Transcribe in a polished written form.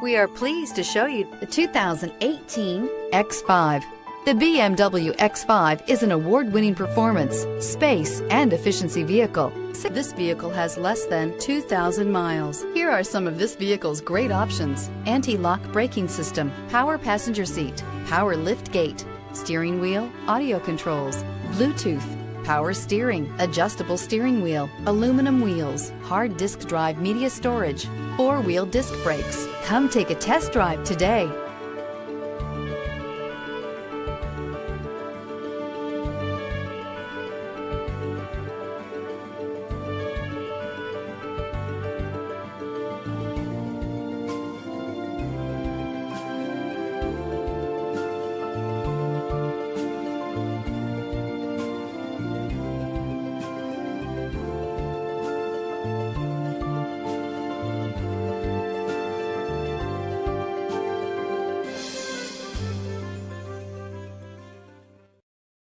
We are pleased to show you The 2018 X5. The BMW X5 is an award-winning performance, space, and efficiency vehicle. This vehicle has less than 2,000 miles. Here are some of this vehicle's great options: anti-lock braking system, power passenger seat, power lift gate, steering wheel audio controls, Bluetooth, power steering, adjustable steering wheel, aluminum wheels, hard disk drive media storage, 4-wheel disc brakes. Come take a test drive today.